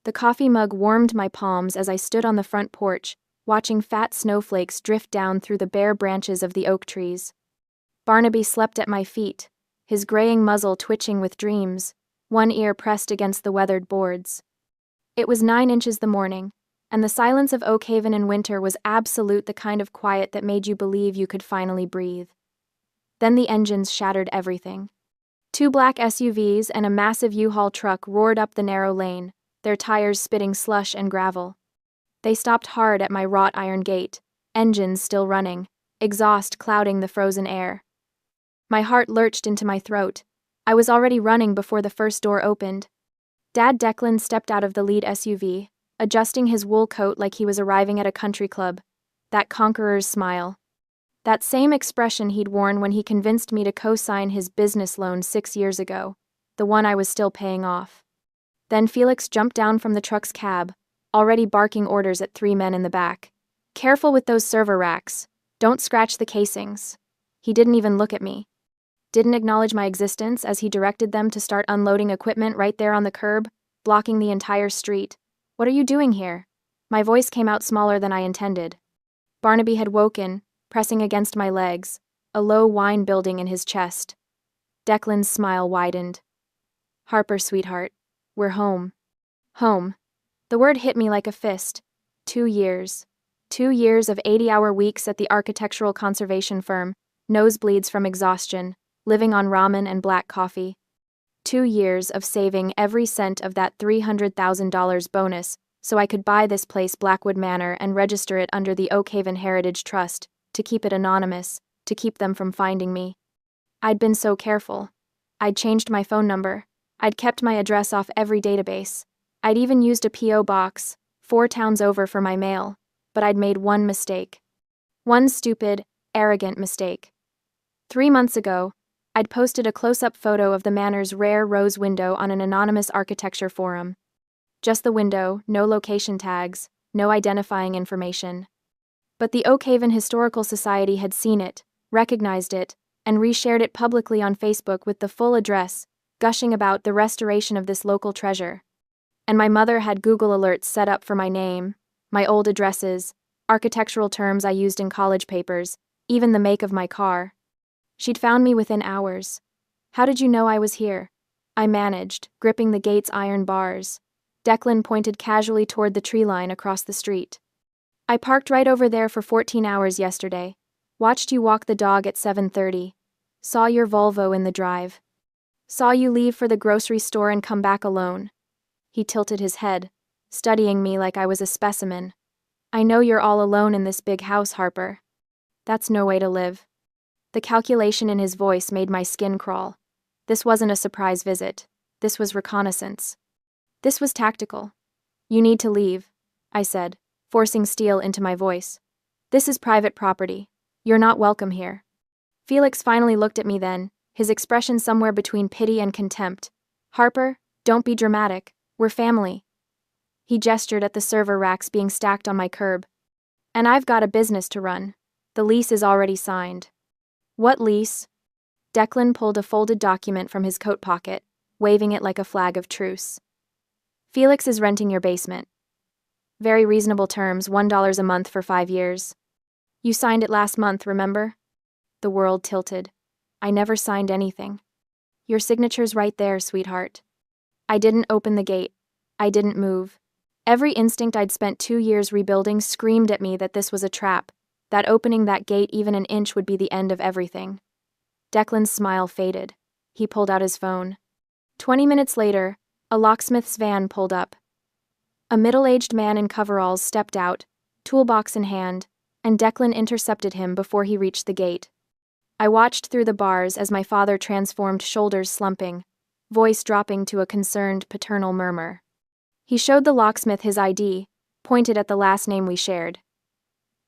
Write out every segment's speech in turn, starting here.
The coffee mug warmed my palms as I stood on the front porch, watching fat snowflakes drift down through the bare branches of the oak trees. Barnaby slept at my feet, his graying muzzle twitching with dreams, one ear pressed against the weathered boards. It was 9 inches the morning, and the silence of Oak Haven in winter was absolute, the kind of quiet that made you believe you could finally breathe. Then the engines shattered everything. 2 black SUVs and a massive U-Haul truck roared up the narrow lane, their tires spitting slush and gravel. They stopped hard at my wrought iron gate, engines still running, exhaust clouding the frozen air. My heart lurched into my throat. I was already running before the first door opened. Dad Declan stepped out of the lead SUV, adjusting his wool coat like he was arriving at a country club. That conqueror's smile. That same expression he'd worn when he convinced me to co-sign his business loan 6 years ago, the one I was still paying off. Then Felix jumped down from the truck's cab, already barking orders at 3 men in the back. "Careful with those server racks. Don't scratch the casings." He didn't even look at me. Didn't acknowledge my existence as he directed them to start unloading equipment right there on the curb, blocking the entire street. "What are you doing here?" My voice came out smaller than I intended. Barnaby had woken, pressing against my legs, a low whine building in his chest. Declan's smile widened. "Harper, sweetheart, we're home." Home. The word hit me like a fist. 2 years. 2 years of 80-hour weeks at the architectural conservation firm, nosebleeds from exhaustion, living on ramen and black coffee. 2 years of saving every cent of that $300,000 bonus so I could buy this place, Blackwood Manor, and register it under the Oak Haven Heritage Trust, to keep it anonymous, to keep them from finding me. I'd been so careful. I'd changed my phone number. I'd kept my address off every database. I'd even used a P.O. box, 4 towns over, for my mail. But I'd made one mistake. One stupid, arrogant mistake. 3 months ago, I'd posted a close-up photo of the Manor's rare rose window on an anonymous architecture forum. Just the window, no location tags, no identifying information. But the Oak Haven Historical Society had seen it, recognized it, and reshared it publicly on Facebook with the full address, gushing about the restoration of this local treasure. And my mother had Google alerts set up for my name, my old addresses, architectural terms I used in college papers, even the make of my car. She'd found me within hours. "How did you know I was here?" I managed, gripping the gate's iron bars. Declan pointed casually toward the tree line across the street. "I parked right over there for 14 hours yesterday. Watched you walk the dog at 7:30. Saw your Volvo in the drive. Saw you leave for the grocery store and come back alone." He tilted his head, studying me like I was a specimen. "I know you're all alone in this big house, Harper. That's no way to live." The calculation in his voice made my skin crawl. This wasn't a surprise visit. This was reconnaissance. This was tactical. "You need to leave," I said, forcing steel into my voice. "This is private property. You're not welcome here." Felix finally looked at me then, his expression somewhere between pity and contempt. "Harper, don't be dramatic. We're family." He gestured at the server racks being stacked on my curb. "And I've got a business to run. The lease is already signed." "What lease?" Declan pulled a folded document from his coat pocket, waving it like a flag of truce. "Felix is renting your basement. Very reasonable terms, $1 a month for 5 years. You signed it last month, remember?" The world tilted. "I never signed anything." "Your signature's right there, sweetheart." I didn't open the gate. I didn't move. Every instinct I'd spent 2 years rebuilding screamed at me that this was a trap, that opening that gate even an inch would be the end of everything. Declan's smile faded. He pulled out his phone. 20 minutes later, a locksmith's van pulled up. A middle-aged man in coveralls stepped out, toolbox in hand, and Declan intercepted him before he reached the gate. I watched through the bars as my father transformed, shoulders slumping, voice dropping to a concerned, paternal murmur. He showed the locksmith his ID, pointed at the last name we shared.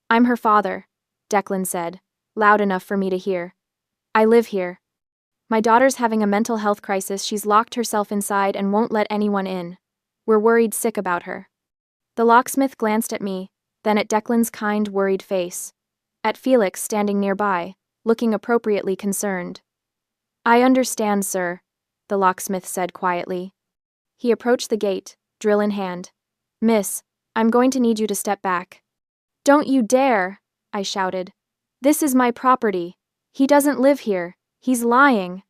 "I'm her father," Declan said, loud enough for me to hear. "I live here. My daughter's having a mental health crisis. She's locked herself inside and won't let anyone in. We're worried sick about her." The locksmith glanced at me, then at Declan's kind, worried face. At Felix standing nearby, looking appropriately concerned. "I understand, sir," the locksmith said quietly. He approached the gate, drill in hand. "Miss, I'm going to need you to step back." "Don't you dare!" I shouted. "This is my property. He doesn't live here. He's lying."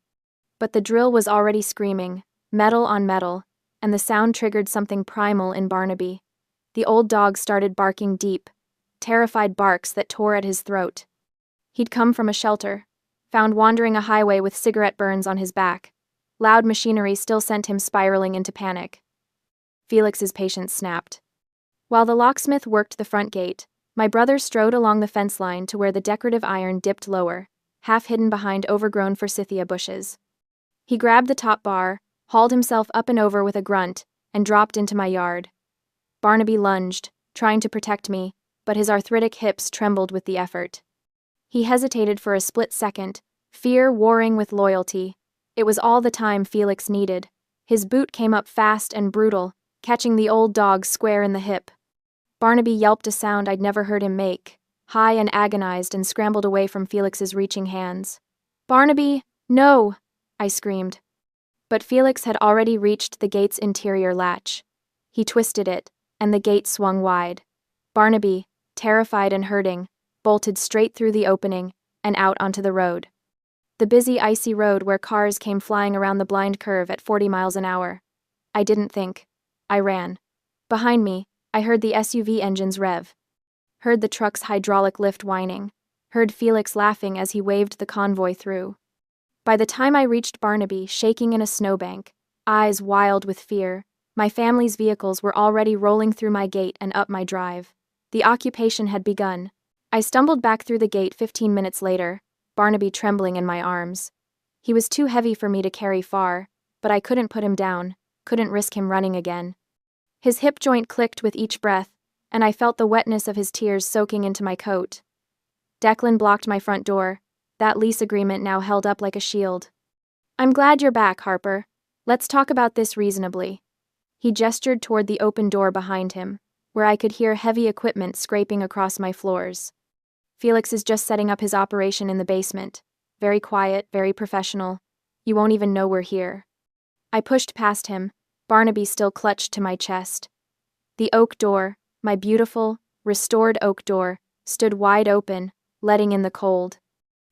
But the drill was already screaming, metal on metal, and the sound triggered something primal in Barnaby. The old dog started barking deep, terrified barks that tore at his throat. He'd come from a shelter, found wandering a highway with cigarette burns on his back. Loud machinery still sent him spiraling into panic. Felix's patience snapped. While the locksmith worked the front gate, my brother strode along the fence line to where the decorative iron dipped lower, half hidden behind overgrown forsythia bushes. He grabbed the top bar, hauled himself up and over with a grunt, and dropped into my yard. Barnaby lunged, trying to protect me, but his arthritic hips trembled with the effort. He hesitated for a split second, fear warring with loyalty. It was all the time Felix needed. His boot came up fast and brutal, catching the old dog square in the hip. Barnaby yelped a sound I'd never heard him make, high and agonized, and scrambled away from Felix's reaching hands. "Barnaby, no!" I screamed. But Felix had already reached the gate's interior latch. He twisted it, and the gate swung wide. Barnaby, terrified and hurting, bolted straight through the opening and out onto the road. The busy, icy road where cars came flying around the blind curve at 40 miles an hour. I didn't think. I ran. Behind me, I heard the SUV engines rev. Heard the truck's hydraulic lift whining. Heard Felix laughing as he waved the convoy through. By the time I reached Barnaby, shaking in a snowbank, eyes wild with fear, my family's vehicles were already rolling through my gate and up my drive. The occupation had begun. I stumbled back through the gate 15 minutes later, Barnaby trembling in my arms. He was too heavy for me to carry far, but I couldn't put him down, couldn't risk him running again. His hip joint clicked with each breath, and I felt the wetness of his tears soaking into my coat. Declan blocked my front door, that lease agreement now held up like a shield. "I'm glad you're back, Harper. Let's talk about this reasonably." He gestured toward the open door behind him, where I could hear heavy equipment scraping across my floors. "Felix is just setting up his operation in the basement. Very quiet, very professional. You won't even know we're here." I pushed past him, Barnaby still clutched to my chest. The oak door, my beautiful, restored oak door, stood wide open, letting in the cold.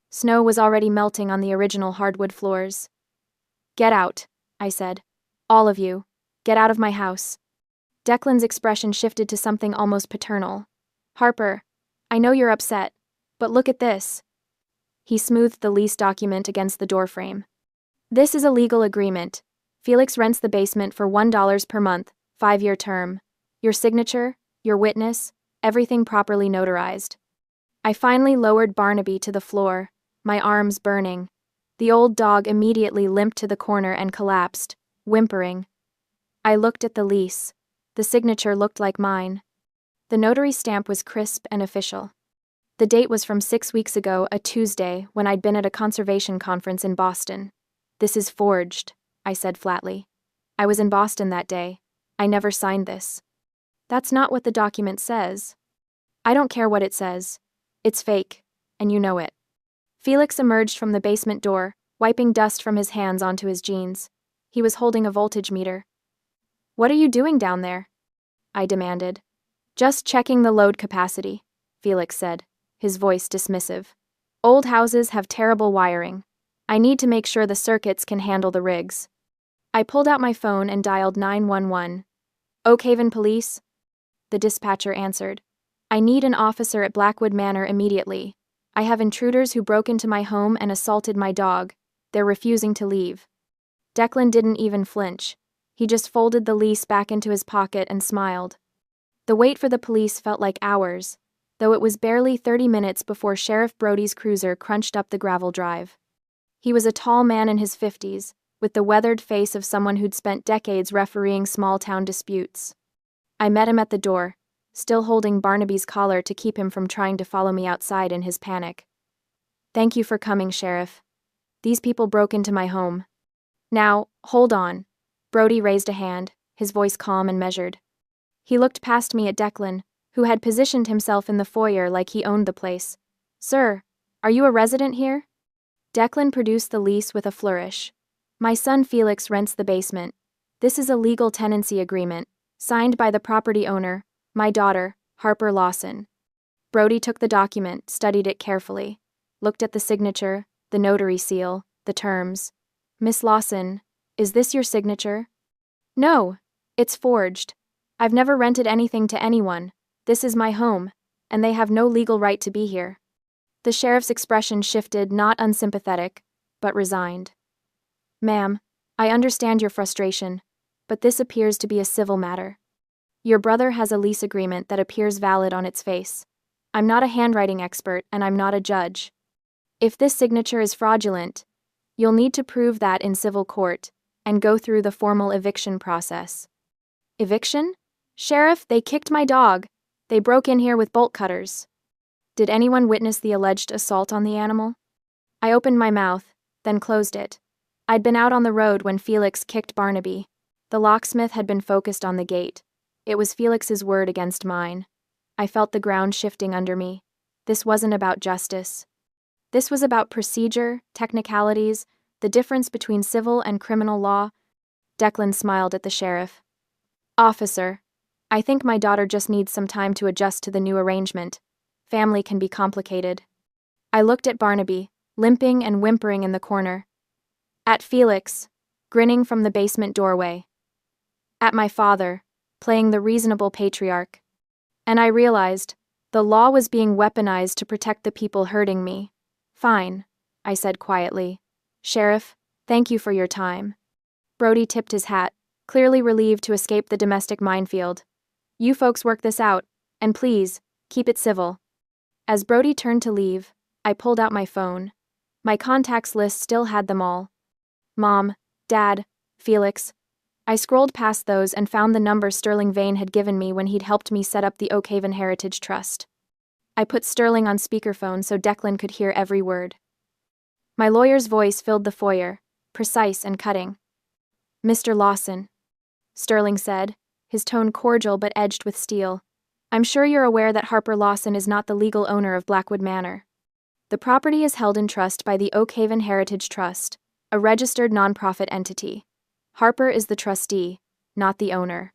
Snow was already melting on the original hardwood floors. "Get out," I said. "All of you. Get out of my house." Declan's expression shifted to something almost paternal. "Harper, I know you're upset, but look at this." He smoothed the lease document against the doorframe. "This is a legal agreement. Felix rents the basement for $1 per month, 5-year term. Your signature, your witness, everything properly notarized." I finally lowered Barnaby to the floor, my arms burning. The old dog immediately limped to the corner and collapsed, whimpering. I looked at the lease. The signature looked like mine. The notary stamp was crisp and official. The date was from 6 weeks ago, a Tuesday, when I'd been at a conservation conference in Boston. "This is forged," I said flatly. "I was in Boston that day. I never signed this." "That's not what the document says." "I don't care what it says. It's fake, and you know it." Felix emerged from the basement door, wiping dust from his hands onto his jeans. He was holding a voltage meter. "What are you doing down there?" I demanded. "Just checking the load capacity," Felix said, his voice dismissive. "Old houses have terrible wiring. I need to make sure the circuits can handle the rigs." I pulled out my phone and dialed 911. "Oakhaven Police?" The dispatcher answered. "I need an officer at Blackwood Manor immediately. I have intruders who broke into my home and assaulted my dog. They're refusing to leave." Declan didn't even flinch. He just folded the lease back into his pocket and smiled. The wait for the police felt like hours, though it was barely 30 minutes before Sheriff Brody's cruiser crunched up the gravel drive. He was a tall man in his 50s, with the weathered face of someone who'd spent decades refereeing small-town disputes. I met him at the door, still holding Barnaby's collar to keep him from trying to follow me outside in his panic. "Thank you for coming, Sheriff. These people broke into my home." "Now, hold on." Brody raised a hand, his voice calm and measured. He looked past me at Declan, who had positioned himself in the foyer like he owned the place. "Sir, are you a resident here?" Declan produced the lease with a flourish. "My son Felix rents the basement. This is a legal tenancy agreement. Signed by the property owner, my daughter, Harper Lawson. Brody took the document, studied it carefully, looked at the signature, the notary seal, the terms. Miss Lawson, is this your signature? No, it's forged. I've never rented anything to anyone. This is my home, and they have no legal right to be here. The sheriff's expression shifted, not unsympathetic, but resigned. Ma'am, I understand your frustration, but this appears to be a civil matter. Your brother has a lease agreement that appears valid on its face. I'm not a handwriting expert, and I'm not a judge. If this signature is fraudulent, you'll need to prove that in civil court and go through the formal eviction process. Eviction? Sheriff, they kicked my dog. They broke in here with bolt cutters. Did anyone witness the alleged assault on the animal? I opened my mouth, then closed it. I'd been out on the road when Felix kicked Barnaby. The locksmith had been focused on the gate. It was Felix's word against mine. I felt the ground shifting under me. This wasn't about justice. This was about procedure, technicalities, the difference between civil and criminal law. Declan smiled at the sheriff. Officer, I think my daughter just needs some time to adjust to the new arrangement. Family can be complicated. I looked at Barnaby, limping and whimpering in the corner. At Felix, grinning from the basement doorway. At my father, playing the reasonable patriarch. And I realized, the law was being weaponized to protect the people hurting me. Fine, I said quietly. Sheriff, thank you for your time. Brody tipped his hat, clearly relieved to escape the domestic minefield. You folks work this out, and please, keep it civil. As Brody turned to leave, I pulled out my phone. My contacts list still had them all. Mom, Dad, Felix. I scrolled past those and found the number Sterling Vane had given me when he'd helped me set up the Oakhaven Heritage Trust. I put Sterling on speakerphone so Declan could hear every word. My lawyer's voice filled the foyer, precise and cutting. Mr. Lawson, Sterling said, his tone cordial but edged with steel. I'm sure you're aware that Harper Lawson is not the legal owner of Blackwood Manor. The property is held in trust by the Oakhaven Heritage Trust, a registered nonprofit entity. Harper is the trustee, not the owner.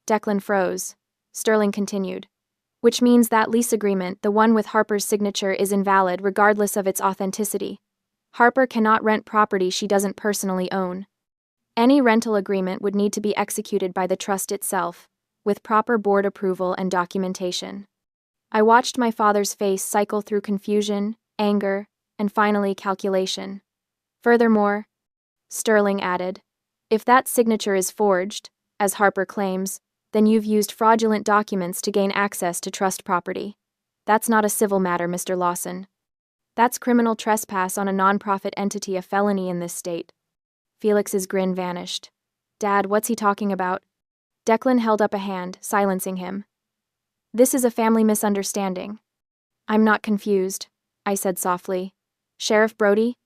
Declan froze. Sterling continued. Which means that lease agreement, the one with Harper's signature, is invalid regardless of its authenticity. Harper cannot rent property she doesn't personally own. Any rental agreement would need to be executed by the trust itself, with proper board approval and documentation. I watched my father's face cycle through confusion, anger, and finally calculation. Furthermore, Sterling added, if that signature is forged, as Harper claims, then you've used fraudulent documents to gain access to trust property. That's not a civil matter, Mr. Lawson. That's criminal trespass on a nonprofit entity, a felony in this state. Felix's grin vanished. Dad, what's he talking about? Declan held up a hand, silencing him. This is a family misunderstanding. I'm not confused, I said softly. Sheriff Brody?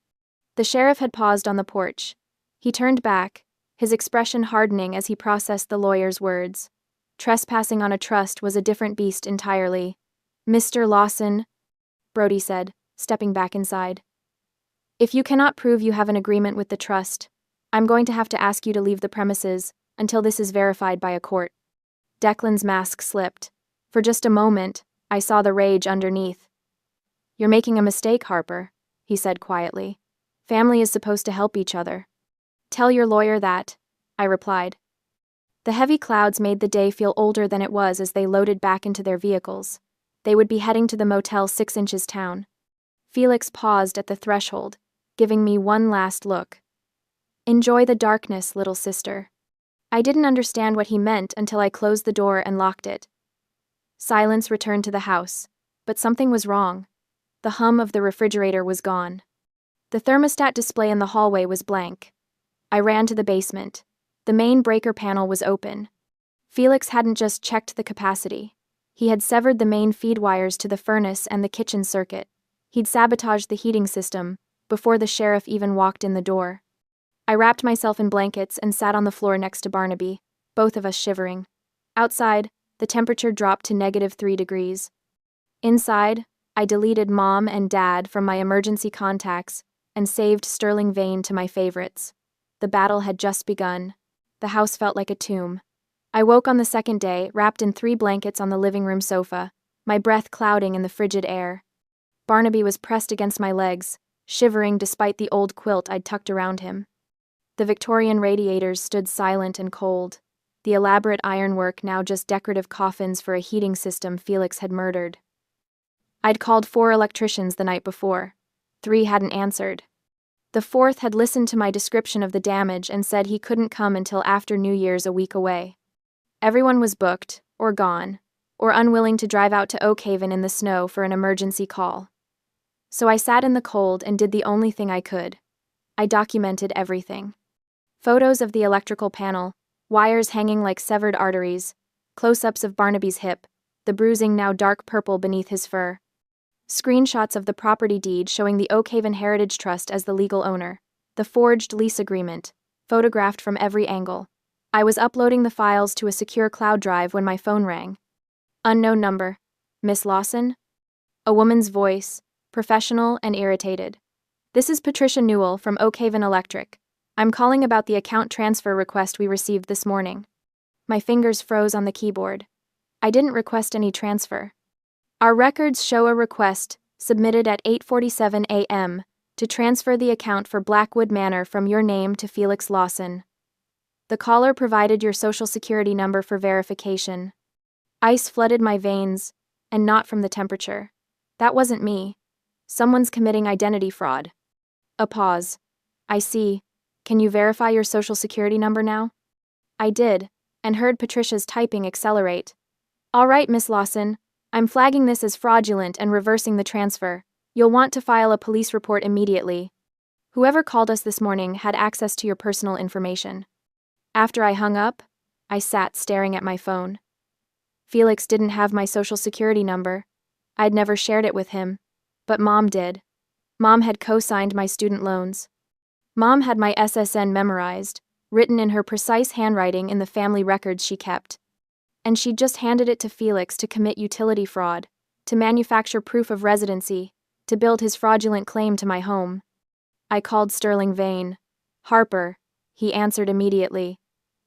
The sheriff had paused on the porch. He turned back, his expression hardening as he processed the lawyer's words. Trespassing on a trust was a different beast entirely. Mr. Lawson, Brody said, stepping back inside. If you cannot prove you have an agreement with the trust, I'm going to have to ask you to leave the premises until this is verified by a court. Declan's mask slipped. For just a moment, I saw the rage underneath. You're making a mistake, Harper, he said quietly. Family is supposed to help each other. Tell your lawyer that, I replied. The heavy clouds made the day feel older than it was as they loaded back into their vehicles. They would be heading to the Motel 6 Inches town. Felix paused at the threshold, giving me one last look. Enjoy the darkness, little sister. I didn't understand what he meant until I closed the door and locked it. Silence returned to the house, but something was wrong. The hum of the refrigerator was gone. The thermostat display in the hallway was blank. I ran to the basement. The main breaker panel was open. Felix hadn't just checked the capacity. He had severed the main feed wires to the furnace and the kitchen circuit. He'd sabotaged the heating system before the sheriff even walked in the door. I wrapped myself in blankets and sat on the floor next to Barnaby, both of us shivering. Outside, the temperature dropped to -3 degrees. Inside, I deleted Mom and Dad from my emergency contacts and saved Sterling Vane to my favorites. The battle had just begun. The house felt like a tomb. I woke on the second day, wrapped in 3 blankets on the living room sofa, my breath clouding in the frigid air. Barnaby was pressed against my legs, shivering despite the old quilt I'd tucked around him. The Victorian radiators stood silent and cold, the elaborate ironwork now just decorative coffins for a heating system Felix had murdered. I'd called 4 electricians the night before. 3 hadn't answered. The 4th had listened to my description of the damage and said he couldn't come until after New Year's, a week away. Everyone was booked, or gone, or unwilling to drive out to Oakhaven in the snow for an emergency call. So I sat in the cold and did the only thing I could. I documented everything. Photos of the electrical panel, wires hanging like severed arteries, close-ups of Barnaby's hip, the bruising now dark purple beneath his fur. Screenshots of the property deed showing the Oakhaven Heritage Trust as the legal owner, the forged lease agreement, photographed from every angle. I was uploading the files to a secure cloud drive when my phone rang. Unknown number. Miss Lawson? A woman's voice, professional and irritated. This is Patricia Newell from Oakhaven Electric. I'm calling about the account transfer request we received this morning. My fingers froze on the keyboard. I didn't request any transfer. Our records show a request, submitted at 8:47 a.m., to transfer the account for Blackwood Manor from your name to Felix Lawson. The caller provided your social security number for verification. Ice flooded my veins, and not from the temperature. That wasn't me. Someone's committing identity fraud. A pause. I see. Can you verify your social security number now? I did, and heard Patricia's typing accelerate. All right, Miss Lawson. I'm flagging this as fraudulent and reversing the transfer. You'll want to file a police report immediately. Whoever called us this morning had access to your personal information. After I hung up, I sat staring at my phone. Felix didn't have my social security number. I'd never shared it with him, but Mom did. Mom had co-signed my student loans. Mom had my SSN memorized, written in her precise handwriting in the family records she kept. And she'd just handed it to Felix to commit utility fraud, to manufacture proof of residency, to build his fraudulent claim to my home. I called Sterling Vane. Harper. He answered immediately.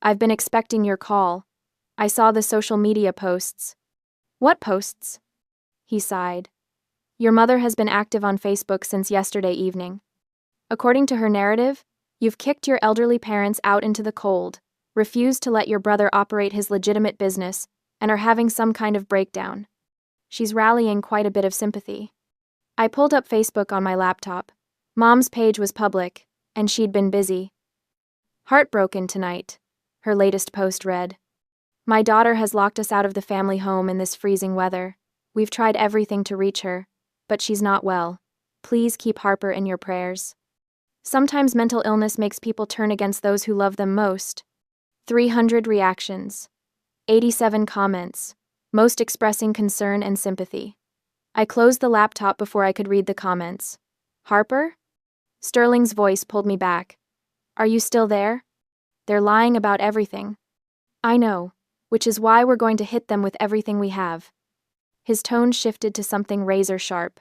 I've been expecting your call. I saw the social media posts. What posts? He sighed. Your mother has been active on Facebook since yesterday evening. According to her narrative, you've kicked your elderly parents out into the cold, refused to let your brother operate his legitimate business, and are having some kind of breakdown. She's rallying quite a bit of sympathy. I pulled up Facebook on my laptop. Mom's page was public, and she'd been busy. Heartbroken tonight, her latest post read. My daughter has locked us out of the family home in this freezing weather. We've tried everything to reach her, but she's not well. Please keep Harper in your prayers. Sometimes mental illness makes people turn against those who love them most. 300 reactions. 87 comments, most expressing concern and sympathy. I closed the laptop before I could read the comments. Harper? Sterling's voice pulled me back. Are you still there? They're lying about everything. I know, which is why we're going to hit them with everything we have. His tone shifted to something razor sharp.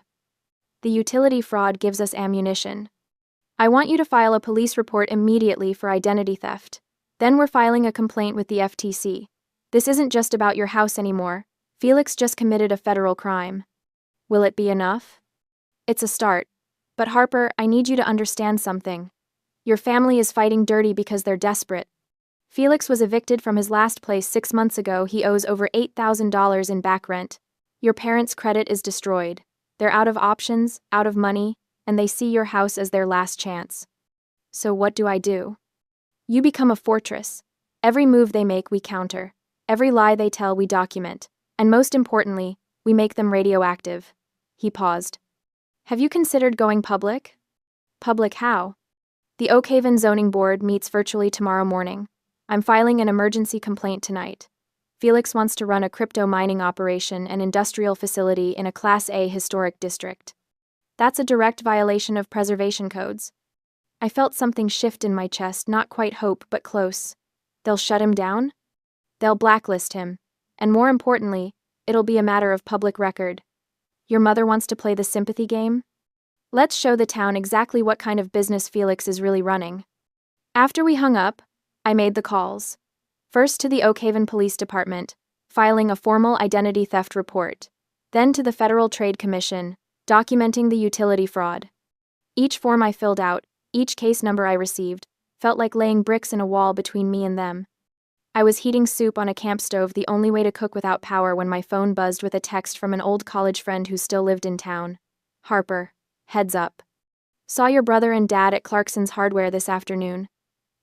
The utility fraud gives us ammunition. I want you to file a police report immediately for identity theft. Then we're filing a complaint with the FTC. This isn't just about your house anymore. Felix just committed a federal crime. Will it be enough? It's a start. But Harper, I need you to understand something. Your family is fighting dirty because they're desperate. Felix was evicted from his last place 6 months ago. He owes over $8,000 in back rent. Your parents' credit is destroyed. They're out of options, out of money, and they see your house as their last chance. So what do? You become a fortress. Every move they make, we counter. Every lie they tell, we document. And most importantly, we make them radioactive. He paused. Have you considered going public? Public how? The Oakhaven Zoning Board meets virtually tomorrow morning. I'm filing an emergency complaint tonight. Felix wants to run a crypto mining operation and industrial facility in a Class A historic district. That's a direct violation of preservation codes. I felt something shift in my chest, not quite hope, but close. They'll shut him down? They'll blacklist him. And more importantly, it'll be a matter of public record. Your mother wants to play the sympathy game? Let's show the town exactly what kind of business Felix is really running. After we hung up, I made the calls. First to the Oakhaven Police Department, filing a formal identity theft report. Then to the Federal Trade Commission, documenting the utility fraud. Each form I filled out, each case number I received, felt like laying bricks in a wall between me and them. I was heating soup on a camp stove, the only way to cook without power, when my phone buzzed with a text from an old college friend who still lived in town. Harper, heads up. Saw your brother and dad at Clarkson's Hardware this afternoon.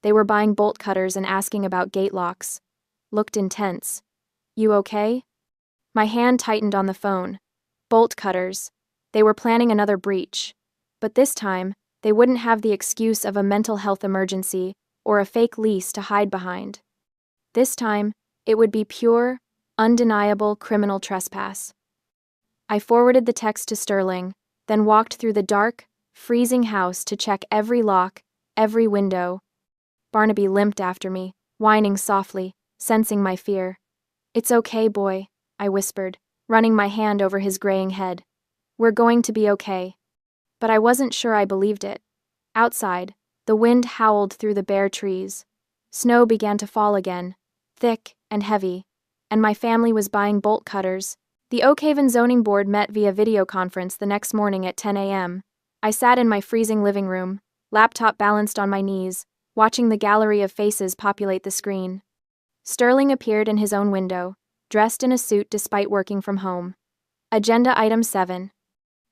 They were buying bolt cutters and asking about gate locks. Looked intense. You okay? My hand tightened on the phone. Bolt cutters. They were planning another breach. But this time, they wouldn't have the excuse of a mental health emergency or a fake lease to hide behind. This time, it would be pure, undeniable criminal trespass. I forwarded the text to Sterling, then walked through the dark, freezing house to check every lock, every window. Barnaby limped after me, whining softly, sensing my fear. "It's okay, boy," I whispered, running my hand over his graying head. "We're going to be okay." But I wasn't sure I believed it. Outside, the wind howled through the bare trees. Snow began to fall again, thick and heavy, and my family was buying bolt cutters. The Oakhaven Zoning Board met via video conference the next morning at 10 a.m. I sat in my freezing living room, laptop balanced on my knees, watching the gallery of faces populate the screen. Sterling appeared in his own window, dressed in a suit despite working from home. Agenda Item 7.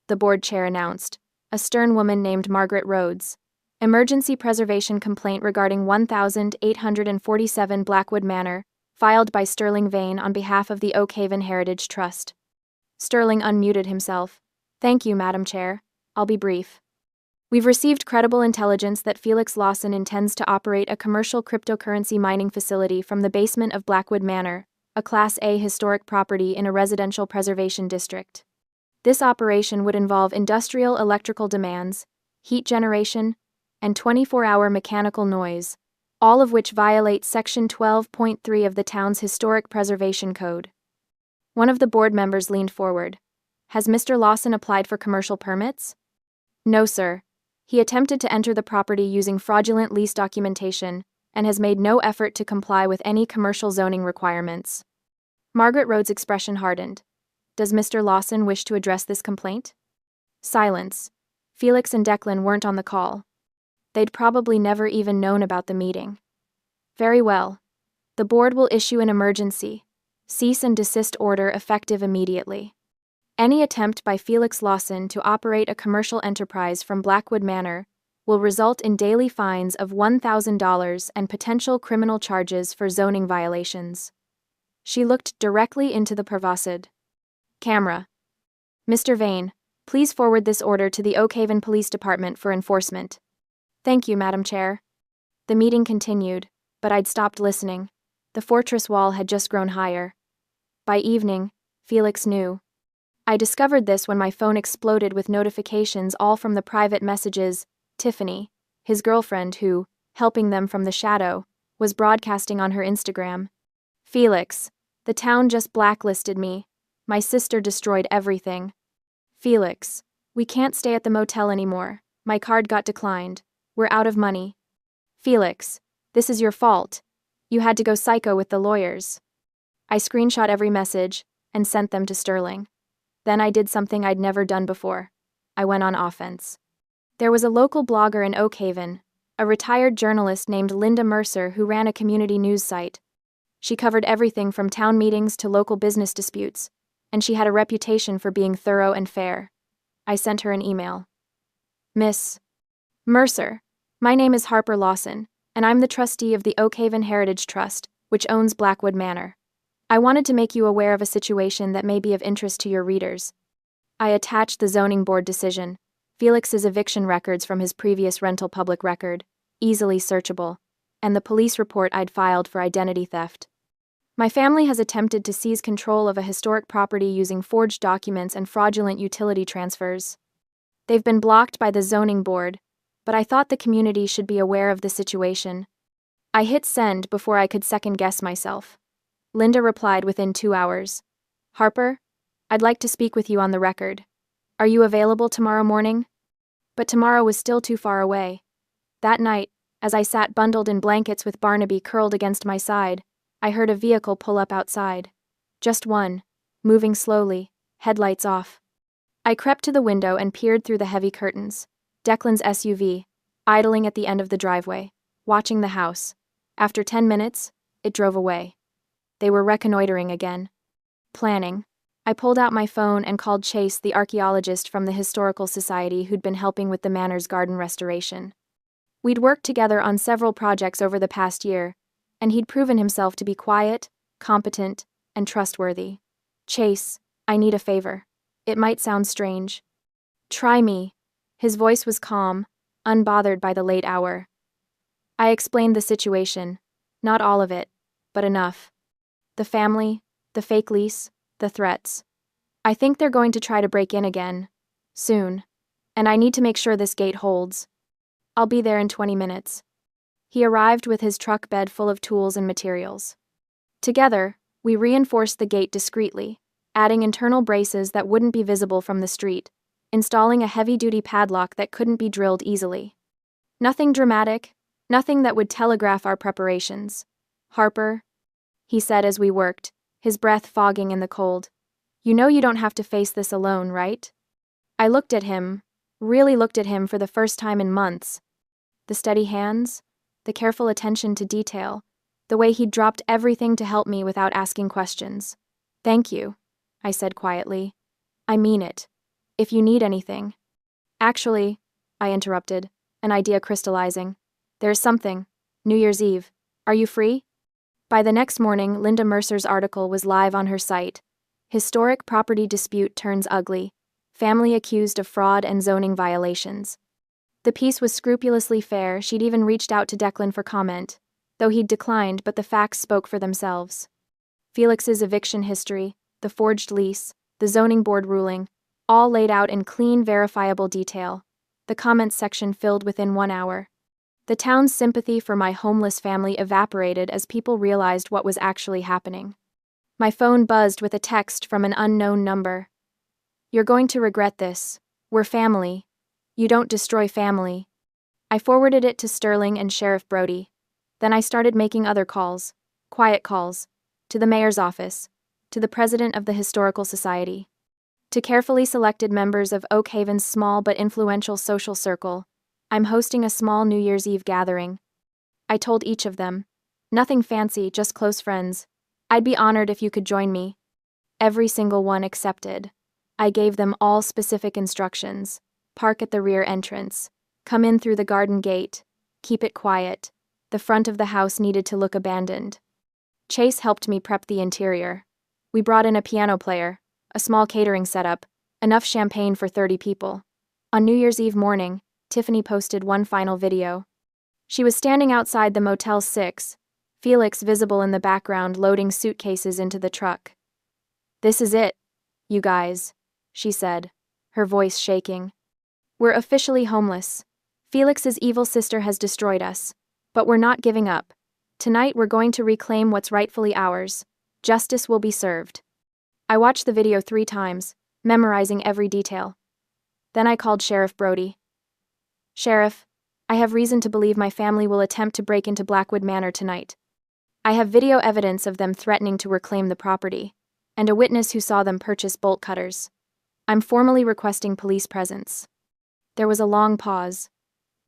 The board chair announced, a stern woman named Margaret Rhodes. Emergency preservation complaint regarding 1847 Blackwood Manor, filed by Sterling Vane on behalf of the Oakhaven Heritage Trust. Sterling unmuted himself. "Thank you, Madam Chair. I'll be brief. We've received credible intelligence that Felix Lawson intends to operate a commercial cryptocurrency mining facility from the basement of Blackwood Manor, a Class A historic property in a residential preservation district. This operation would involve industrial electrical demands, heat generation, and 24-hour mechanical noise, all of which violate Section 12.3 of the town's Historic Preservation Code." One of the board members leaned forward. "Has Mr. Lawson applied for commercial permits?" "No, sir. He attempted to enter the property using fraudulent lease documentation and has made no effort to comply with any commercial zoning requirements." Margaret Rhodes' expression hardened. "Does Mr. Lawson wish to address this complaint?" Silence. Felix and Declan weren't on the call. They'd probably never even known about the meeting. "Very well. The board will issue an emergency, cease and desist order effective immediately. Any attempt by Felix Lawson to operate a commercial enterprise from Blackwood Manor will result in daily fines of $1,000 and potential criminal charges for zoning violations." She looked directly into the Pravasad camera. "Mr. Vane, please forward this order to the Oakhaven Police Department for enforcement." "Thank you, Madam Chair." The meeting continued, but I'd stopped listening. The fortress wall had just grown higher. By evening, Felix knew. I discovered this when my phone exploded with notifications, all from the private messages Tiffany, his girlfriend who, helping them from the shadow, was broadcasting on her Instagram. "Felix, the town just blacklisted me. My sister destroyed everything. Felix, we can't stay at the motel anymore. My card got declined. We're out of money. Felix, this is your fault. You had to go psycho with the lawyers." I screenshot every message and sent them to Sterling. Then I did something I'd never done before. I went on offense. There was a local blogger in Oakhaven, a retired journalist named Linda Mercer who ran a community news site. She covered everything from town meetings to local business disputes, and she had a reputation for being thorough and fair. I sent her an email. "Miss Mercer, my name is Harper Lawson, and I'm the trustee of the Oakhaven Heritage Trust, which owns Blackwood Manor. I wanted to make you aware of a situation that may be of interest to your readers." I attached the zoning board decision, Felix's eviction records from his previous rental public record, easily searchable, and the police report I'd filed for identity theft. "My family has attempted to seize control of a historic property using forged documents and fraudulent utility transfers. They've been blocked by the zoning board, but I thought the community should be aware of the situation." I hit send before I could second-guess myself. Linda replied within 2 hours. "Harper, I'd like to speak with you on the record. Are you available tomorrow morning?" But tomorrow was still too far away. That night, as I sat bundled in blankets with Barnaby curled against my side, I heard a vehicle pull up outside. Just one, moving slowly, headlights off. I crept to the window and peered through the heavy curtains. Declan's SUV, idling at the end of the driveway, watching the house. After 10 minutes, it drove away. They were reconnoitering again. Planning. I pulled out my phone and called Chase, the archaeologist from the Historical Society who'd been helping with the Manor's garden restoration. We'd worked together on several projects over the past year, and he'd proven himself to be quiet, competent, and trustworthy. Chase, I need a favor. It might sound strange. Try me. His voice was calm, unbothered by the late hour. I explained the situation. Not all of it, but enough. The family, the fake lease, the threats. I think they're going to try to break in again. Soon. And I need to make sure this gate holds. I'll be there in 20 minutes. He arrived with his truck bed full of tools and materials. Together, we reinforced the gate discreetly, adding internal braces that wouldn't be visible from the street, installing a heavy-duty padlock that couldn't be drilled easily. Nothing dramatic, nothing that would telegraph our preparations. Harper, he said as we worked, his breath fogging in the cold. You know you don't have to face this alone, right? I looked at him, really looked at him for the first time in months. The steady hands, the careful attention to detail, the way he'd dropped everything to help me without asking questions. Thank you, I said quietly. I mean it. If you need anything. Actually, I interrupted, an idea crystallizing. There's something. New Year's Eve. Are you free? By the next morning, Linda Mercer's article was live on her site. Historic property dispute turns ugly. Family accused of fraud and zoning violations. The piece was scrupulously fair. She'd even reached out to Declan for comment, though he'd declined, but the facts spoke for themselves. Felix's eviction history, the forged lease, the zoning board ruling, all laid out in clean, verifiable detail. The comments section filled within 1 hour. The town's sympathy for my homeless family evaporated as people realized what was actually happening. My phone buzzed with a text from an unknown number. You're going to regret this. We're family. You don't destroy family. I forwarded it to Sterling and Sheriff Brody. Then I started making other calls, quiet calls, to the mayor's office, to the president of the Historical Society, to carefully selected members of Oak Haven's small but influential social circle. I'm hosting a small New Year's Eve gathering. I told each of them. Nothing fancy, just close friends. I'd be honored if you could join me. Every single one accepted. I gave them all specific instructions. Park at the rear entrance. Come in through the garden gate. Keep it quiet. The front of the house needed to look abandoned. Chase helped me prep the interior. We brought in a piano player, a small catering setup, enough champagne for 30 people. On New Year's Eve morning, Tiffany posted one final video. She was standing outside the Motel 6, Felix visible in the background loading suitcases into the truck. This is it, you guys, she said, her voice shaking. We're officially homeless. Felix's evil sister has destroyed us, but we're not giving up. Tonight we're going to reclaim what's rightfully ours. Justice will be served. I watched the video 3 times, memorizing every detail. Then I called Sheriff Brody. Sheriff, I have reason to believe my family will attempt to break into Blackwood Manor tonight. I have video evidence of them threatening to reclaim the property, and a witness who saw them purchase bolt cutters. I'm formally requesting police presence. There was a long pause.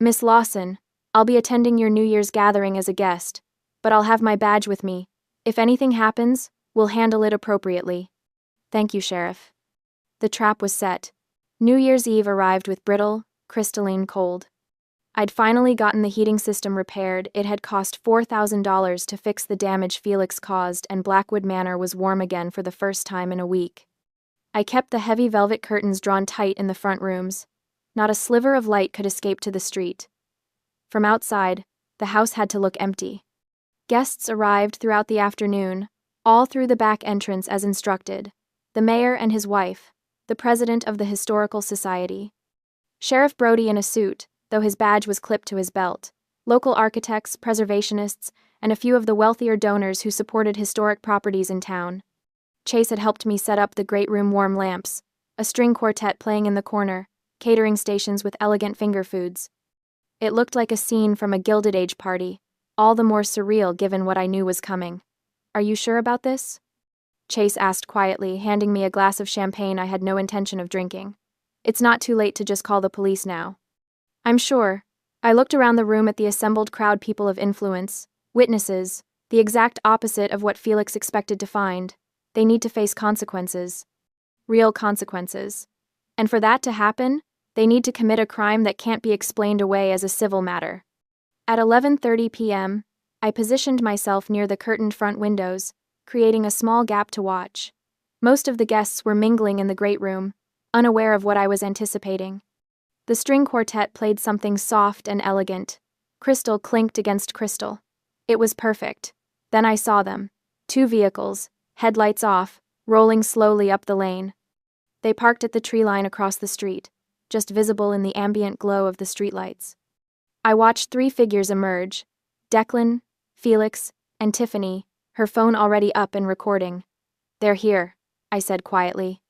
Miss Lawson, I'll be attending your New Year's gathering as a guest, but I'll have my badge with me. If anything happens, we'll handle it appropriately. Thank you, Sheriff. The trap was set. New Year's Eve arrived with brittle, crystalline cold. I'd finally gotten the heating system repaired. It had cost $4,000 to fix the damage Felix caused, and Blackwood Manor was warm again for the first time in a week. I kept the heavy velvet curtains drawn tight in the front rooms. Not a sliver of light could escape to the street. From outside, the house had to look empty. Guests arrived throughout the afternoon, all through the back entrance as instructed. The mayor and his wife, the president of the Historical Society. Sheriff Brody in a suit, though his badge was clipped to his belt. Local architects, preservationists, and a few of the wealthier donors who supported historic properties in town. Chase had helped me set up the great room warm lamps, a string quartet playing in the corner, catering stations with elegant finger foods. It looked like a scene from a Gilded Age party, all the more surreal given what I knew was coming. Are you sure about this? Chase asked quietly, handing me a glass of champagne I had no intention of drinking. It's not too late to just call the police now. I'm sure. I looked around the room at the assembled crowd, people of influence, witnesses, the exact opposite of what Felix expected to find. They need to face consequences. Real consequences. And for that to happen, they need to commit a crime that can't be explained away as a civil matter. At 11:30 p.m., I positioned myself near the curtained front windows, creating a small gap to watch. Most of the guests were mingling in the great room, unaware of what I was anticipating. The string quartet played something soft and elegant. Crystal clinked against crystal. It was perfect. Then I saw them. 2 vehicles, headlights off, rolling slowly up the lane. They parked at the tree line across the street, just visible in the ambient glow of the streetlights. I watched 3 figures emerge: Declan, Felix, and Tiffany, her phone already up and recording. They're here, I said quietly.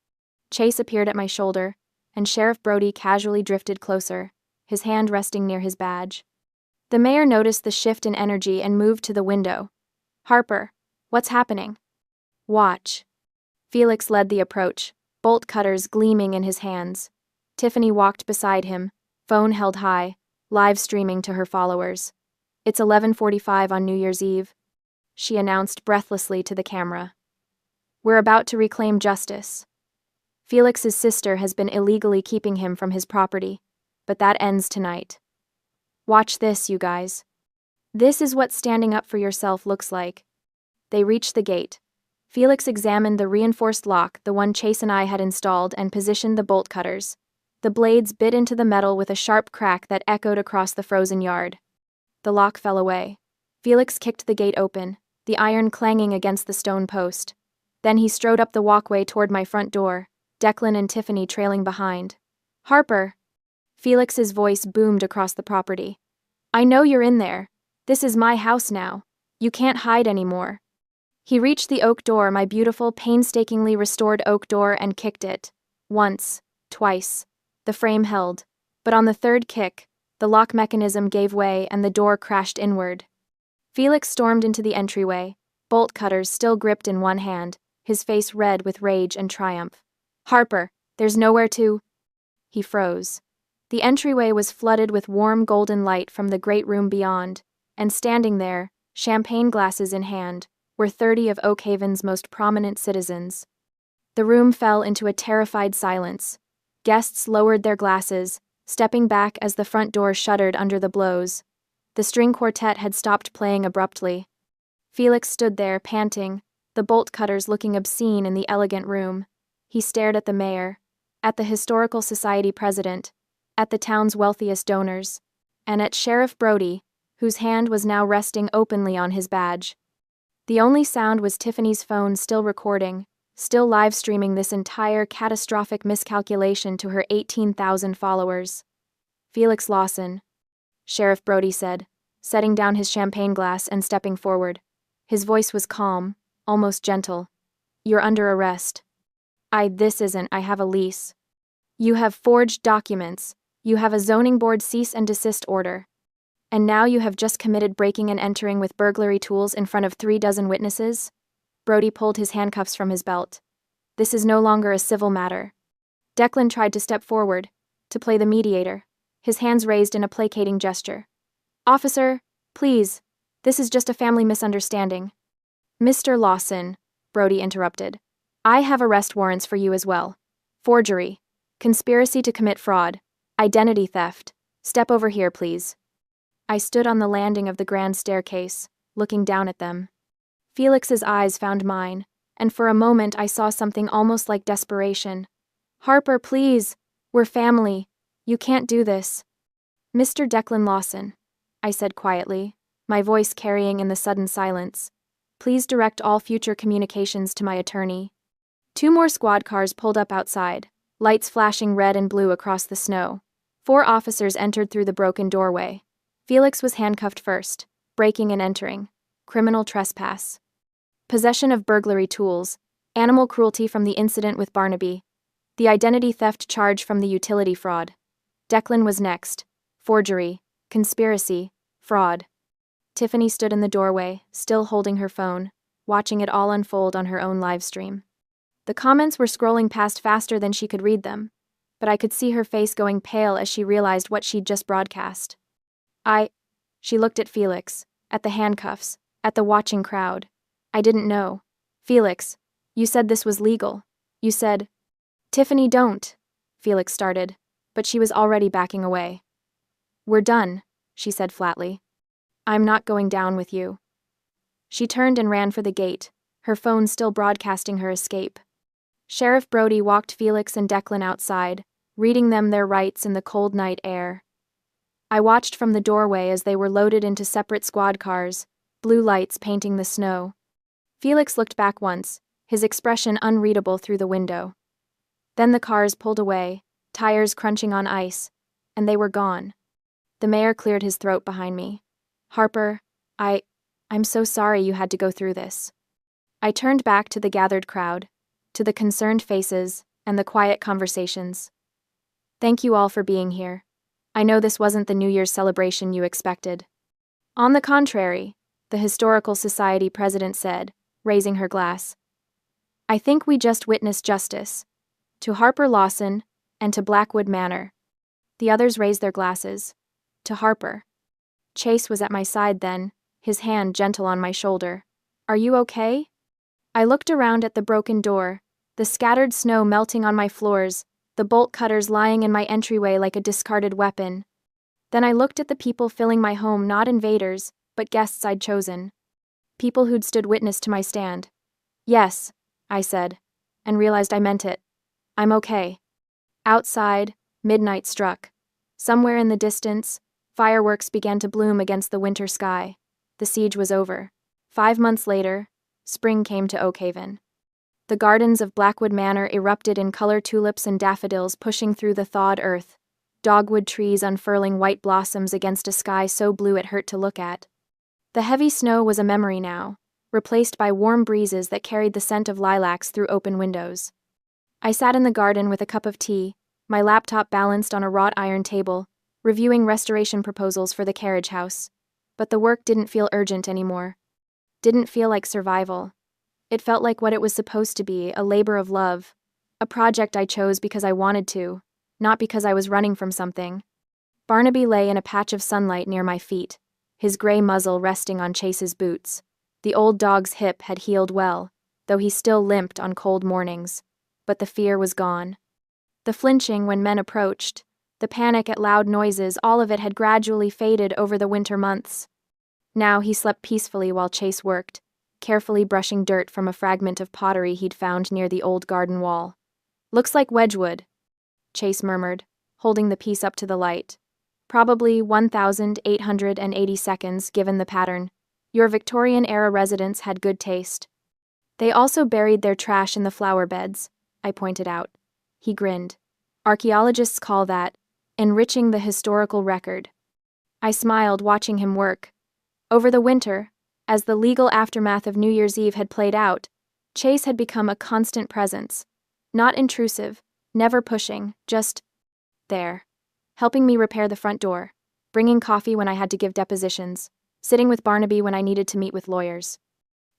Chase appeared at my shoulder, and Sheriff Brody casually drifted closer, his hand resting near his badge. The mayor noticed the shift in energy and moved to the window. Harper, what's happening? Watch. Felix led the approach, bolt cutters gleaming in his hands. Tiffany walked beside him, phone held high, live streaming to her followers. It's 11:45 on New Year's Eve, she announced breathlessly to the camera. We're about to reclaim justice. Felix's sister has been illegally keeping him from his property, but that ends tonight. Watch this, you guys. This is what standing up for yourself looks like. They reached the gate. Felix examined the reinforced lock, the one Chase and I had installed, and positioned the bolt cutters. The blades bit into the metal with a sharp crack that echoed across the frozen yard. The lock fell away. Felix kicked the gate open, the iron clanging against the stone post. Then he strode up the walkway toward my front door, Declan and Tiffany trailing behind. Harper! Felix's voice boomed across the property. I know you're in there. This is my house now. You can't hide anymore. He reached the oak door, my beautiful, painstakingly restored oak door, and kicked it. Once, twice. The frame held. But on the third kick, the lock mechanism gave way and the door crashed inward. Felix stormed into the entryway, bolt cutters still gripped in one hand, his face red with rage and triumph. Harper, there's nowhere to... He froze. The entryway was flooded with warm golden light from the great room beyond, and standing there, champagne glasses in hand, were 30 of Oakhaven's most prominent citizens. The room fell into a terrified silence. Guests lowered their glasses, stepping back as the front door shuddered under the blows. The string quartet had stopped playing abruptly. Felix stood there, panting, the bolt cutters looking obscene in the elegant room. He stared at the mayor, at the Historical Society president, at the town's wealthiest donors, and at Sheriff Brody, whose hand was now resting openly on his badge. The only sound was Tiffany's phone still recording, still live streaming this entire catastrophic miscalculation to her 18,000 followers. Felix Lawson, Sheriff Brody said, setting down his champagne glass and stepping forward. His voice was calm, almost gentle. You're under arrest. I have a lease. You have forged documents. You have a zoning board cease and desist order. And now you have just committed breaking and entering with burglary tools in front of 36 witnesses? Brody pulled his handcuffs from his belt. This is no longer a civil matter. Declan tried to step forward, to play the mediator, his hands raised in a placating gesture. Officer, please, this is just a family misunderstanding. Mr. Lawson, Brody interrupted. I have arrest warrants for you as well. Forgery, conspiracy to commit fraud, identity theft. Step over here, please. I stood on the landing of the grand staircase, looking down at them. Felix's eyes found mine, and for a moment I saw something almost like desperation. Harper, please! We're family. You can't do this. Mr. Declan Lawson, I said quietly, my voice carrying in the sudden silence. Please direct all future communications to my attorney. 2 more squad cars pulled up outside, lights flashing red and blue across the snow. 4 officers entered through the broken doorway. Felix was handcuffed first, breaking and entering. Criminal trespass. Possession of burglary tools. Animal cruelty from the incident with Barnaby. The identity theft charge from the utility fraud. Declan was next. Forgery. Conspiracy. Fraud. Tiffany stood in the doorway, still holding her phone. watching it all unfold on her own live stream. The comments were scrolling past faster than she could read them, but I could see her face going pale as she realized what she'd just broadcast. She looked at Felix, at the handcuffs, at the watching crowd. I didn't know. Felix, you said this was legal. You said. Tiffany, don't. Felix started, but she was already backing away. We're done, she said flatly. I'm not going down with you. She turned and ran for the gate, her phone still broadcasting her escape. Sheriff Brody walked Felix and Declan outside, reading them their rights in the cold night air. I watched from the doorway as they were loaded into separate squad cars, blue lights painting the snow. Felix looked back once, his expression unreadable through the window. Then the cars pulled away, tires crunching on ice, and they were gone. The mayor cleared his throat behind me. Harper, I'm so sorry you had to go through this. I turned back to the gathered crowd, to the concerned faces, and the quiet conversations. Thank you all for being here. I know this wasn't the New Year's celebration you expected. On the contrary, the Historical Society president said, raising her glass. I think we just witnessed justice. To Harper Lawson, and to Blackwood Manor. The others raised their glasses. To Harper. Chase was at my side then, his hand gentle on my shoulder. Are you okay? I looked around at the broken door, the scattered snow melting on my floors, the bolt cutters lying in my entryway like a discarded weapon. Then I looked at the people filling my home, not invaders, but guests I'd chosen. People who'd stood witness to my stand. Yes, I said, and realized I meant it. I'm okay. Outside, midnight struck. Somewhere in the distance, fireworks began to bloom against the winter sky. The siege was over. 5 months later, spring came to Oakhaven. The gardens of Blackwood Manor erupted in color tulips and daffodils pushing through the thawed earth, dogwood trees unfurling white blossoms against a sky so blue it hurt to look at. The heavy snow was a memory now, replaced by warm breezes that carried the scent of lilacs through open windows. I sat in the garden with a cup of tea, my laptop balanced on a wrought iron table, reviewing restoration proposals for the carriage house. But the work didn't feel urgent anymore. Didn't feel like survival. It felt like what it was supposed to be, a labor of love. A project I chose because I wanted to, not because I was running from something. Barnaby lay in a patch of sunlight near my feet, his gray muzzle resting on Chase's boots. The old dog's hip had healed well, though he still limped on cold mornings. But the fear was gone. The flinching when men approached, the panic at loud noises, all of it had gradually faded over the winter months. Now he slept peacefully while Chase worked, carefully brushing dirt from a fragment of pottery he'd found near the old garden wall. Looks like Wedgwood, Chase murmured, holding the piece up to the light. Probably 1,880 seconds, given the pattern. Your Victorian-era residents had good taste. They also buried their trash in the flower beds, I pointed out. He grinned. Archaeologists call that enriching the historical record. I smiled, watching him work. Over the winter, as the legal aftermath of New Year's Eve had played out, Chase had become a constant presence. Not intrusive, never pushing, just there. Helping me repair the front door, bringing coffee when I had to give depositions, sitting with Barnaby when I needed to meet with lawyers.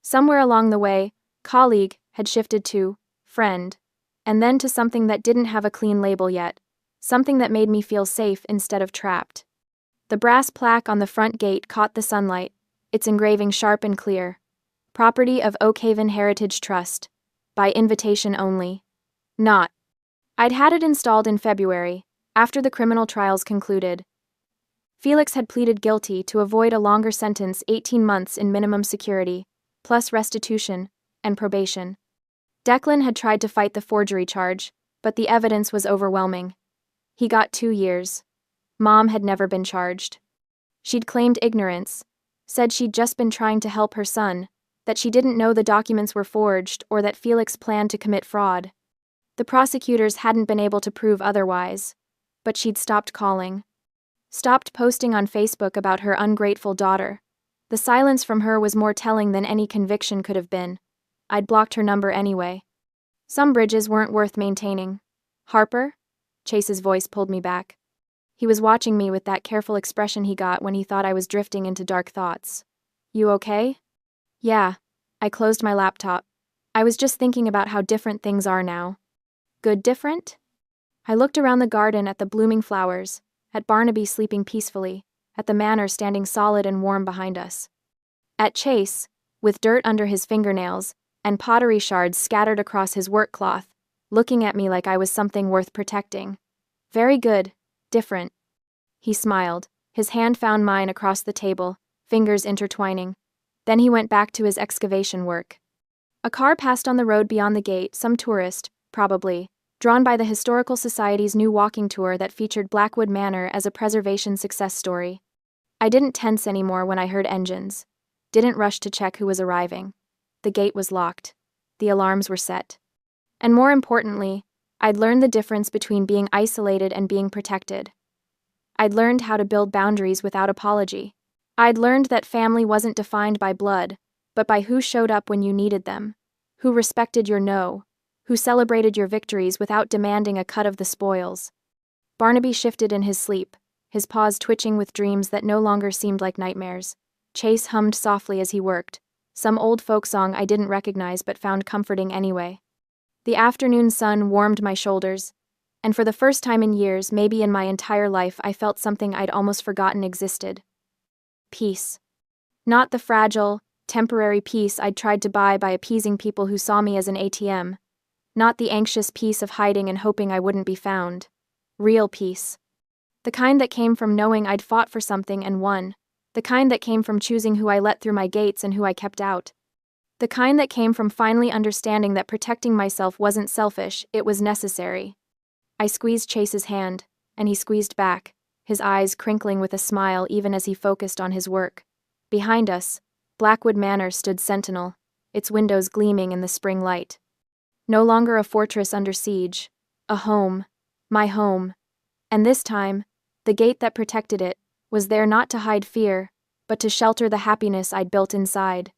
Somewhere along the way, colleague had shifted to friend, and then to something that didn't have a clean label yet, something that made me feel safe instead of trapped. The brass plaque on the front gate caught the sunlight, its engraving sharp and clear. Property of Oakhaven Heritage Trust. By invitation only. Not. I'd had it installed in February, after the criminal trials concluded. Felix had pleaded guilty to avoid a longer sentence, 18 months in minimum security, plus restitution and probation. Declan had tried to fight the forgery charge, but the evidence was overwhelming. He got 2 years. Mom had never been charged. She'd claimed ignorance, said she'd just been trying to help her son, that she didn't know the documents were forged or that Felix planned to commit fraud. The prosecutors hadn't been able to prove otherwise, but she'd stopped calling. Stopped posting on Facebook about her ungrateful daughter. The silence from her was more telling than any conviction could have been. I'd blocked her number anyway. Some bridges weren't worth maintaining. Harper? Chase's voice pulled me back. He was watching me with that careful expression he got when he thought I was drifting into dark thoughts. You okay? Yeah, I closed my laptop. I was just thinking about how different things are now. Good different? I looked around the garden at the blooming flowers, at Barnaby sleeping peacefully, at the manor standing solid and warm behind us. At Chase, with dirt under his fingernails, and pottery shards scattered across his work cloth, looking at me like I was something worth protecting. Very good, different. He smiled, his hand found mine across the table, fingers intertwining. Then he went back to his excavation work. A car passed on the road beyond the gate, some tourist, probably, drawn by the Historical Society's new walking tour that featured Blackwood Manor as a preservation success story. I didn't tense anymore when I heard engines. Didn't rush to check who was arriving. The gate was locked. The alarms were set. And more importantly, I'd learned the difference between being isolated and being protected. I'd learned how to build boundaries without apology. I'd learned that family wasn't defined by blood, but by who showed up when you needed them, who respected your no, who celebrated your victories without demanding a cut of the spoils. Barnaby shifted in his sleep, his paws twitching with dreams that no longer seemed like nightmares. Chase hummed softly as he worked, some old folk song I didn't recognize but found comforting anyway. The afternoon sun warmed my shoulders, and for the first time in years, maybe in my entire life, I felt something I'd almost forgotten existed. Peace. Not the fragile, temporary peace I'd tried to buy by appeasing people who saw me as an ATM. Not the anxious peace of hiding and hoping I wouldn't be found. Real peace. The kind that came from knowing I'd fought for something and won. The kind that came from choosing who I let through my gates and who I kept out. The kind that came from finally understanding that protecting myself wasn't selfish, it was necessary. I squeezed Chase's hand, and he squeezed back, his eyes crinkling with a smile even as he focused on his work. Behind us, Blackwood Manor stood sentinel, its windows gleaming in the spring light. No longer a fortress under siege, a home, my home. And this time, the gate that protected it was there not to hide fear, but to shelter the happiness I'd built inside.